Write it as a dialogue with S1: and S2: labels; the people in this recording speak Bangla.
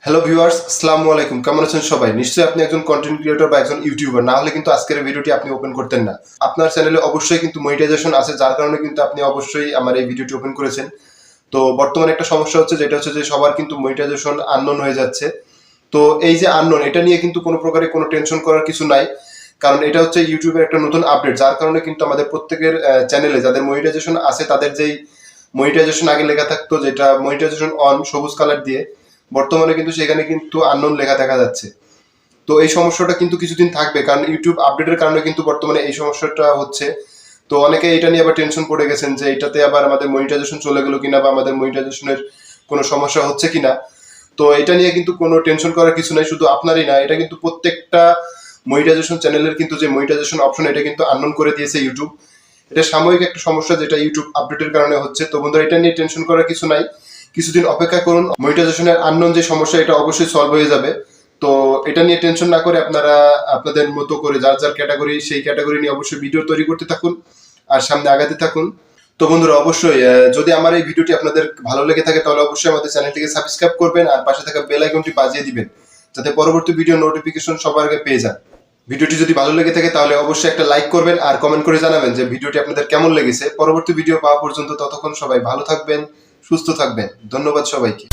S1: হ্যালো ভিউয়ার্স, আসসালামু আলাইকুম। কেমন আছেন সবাই? নিশ্চয়ই আপনি একজন কন্টেন্ট ক্রিয়েটর বা একজন ইউটিউবার, না হলে কিন্তু আজকের ভিডিওটি আপনি ওপেন করতেন না। আপনার চ্যানেলে অবশ্যই কিন্তু মনিটাইজেশন আছে, যার কারণে কিন্তু আপনি অবশ্যই আমার এই ভিডিওটি ওপেন করেছেন। তো বর্তমানে একটা সমস্যা হচ্ছে, যেটা হচ্ছে যে সবার কিন্তু মনিটাইজেশন আননোন হয়ে যাচ্ছে। তো এই যে আননোন, এটা নিয়ে কিন্তু কোনো প্রকারে কোনো টেনশন করার কিছু নাই, কারণ এটা হচ্ছে ইউটিউবের একটা নতুন আপডেট, যার কারণে কিন্তু আমাদের প্রত্যেকের চ্যানেলে যাদের মনিটাইজেশন আছে তাদের যেই মনিটাইজেশন আগে লেখা থাকতো, যেটা মনিটাইজেশন অন সবুজ কালার দিয়ে, বর্তমানে কিন্তু সেখানে কিন্তু আননোন লেখা দেখা যাচ্ছে। তো এই সমস্যাটা কিন্তু কিছুদিন থাকবে, কারণ ইউটিউব আপডেটের কারণে কিন্তু বর্তমানে এই সমস্যাটা হচ্ছে। তো অনেকে এটা নিয়ে আবার টেনশন পড়ে গেছেন যে এটাতে আবার আমাদের মনিটাইজেশন চলে গেল কিনা, বা আমাদের মনিটাইজেশনের কোনো সমস্যা হচ্ছে কিনা। তো এটা নিয়ে কিন্তু কোনো টেনশন করার কিছু নাই, শুধু আপনারই না, এটা কিন্তু প্রত্যেকটা মনিটাইজেশন চ্যানেলের কিন্তু যে মনিটাইজেশন অপশন, এটা কিন্তু আননোন করে দিয়েছে ইউটিউব। এটা সাময়িক একটা সমস্যা, যেটা ইউটিউব আপডেটের কারণে হচ্ছে। তো বন্ধুরা, এটা নিয়ে টেনশন করার কিছু নাই, কিছুদিন অপেক্ষা করুন। মনিটাইজেশনের আননোন যে সমস্যা, এটা অবশ্যই সলভ হয়ে যাবে। তো এটা নিয়ে টেনশন না করে আপনারা আপনাদের মতো করে যার যার ক্যাটাগরি, সেই ক্যাটাগরি নিয়ে অবশ্যই ভিডিও তৈরি করতে থাকুন আর সামনে আগাতে থাকুন। তো বন্ধুরা, অবশ্যই যদি আমার এই ভিডিওটি আপনাদের ভালো লেগে থাকে, তাহলে অবশ্যই আমাদের চ্যানেলটিকে সাবস্ক্রাইব করবেন আর পাশে থাকা বেল আইকনটি বাজিয়ে দিবেন, যাতে পরবর্তী ভিডিও নোটিফিকেশন সবার আগে পেয়ে যান। ভিডিওটি যদি ভালো লেগে থাকে তাহলে অবশ্যই একটা লাইক করবেন আর কমেন্ট করে জানাবেন যে ভিডিওটি আপনাদের কেমন লেগেছে। পরবর্তী ভিডিও পাওয়া পর্যন্ত ততক্ষণ সবাই ভালো থাকবেন, সুস্থ থাকবেন। ধন্যবাদ সবাইকে।